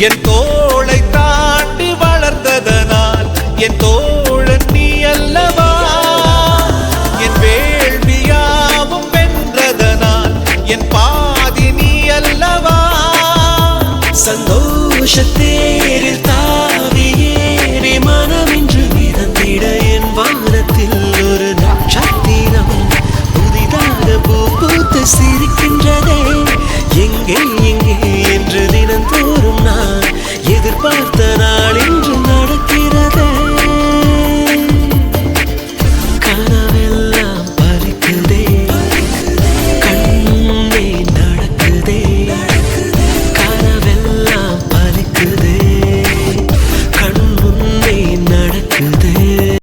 என் தோளை தாண்டி வளர்ந்ததனால் என் தோழன் நீ அல்லவா, என் வேள்வியாவும் வென்றதனால் என் பாதி நீ அல்லவா. சந்தோஷத்தேரில் தாவி ஏறி மனமின்று மிதந்திட என் வானத்தில் ஒரு நட்சத்திரம் புதிதாக பூ பூத்து சிரிக்கின்றதே. எங்கே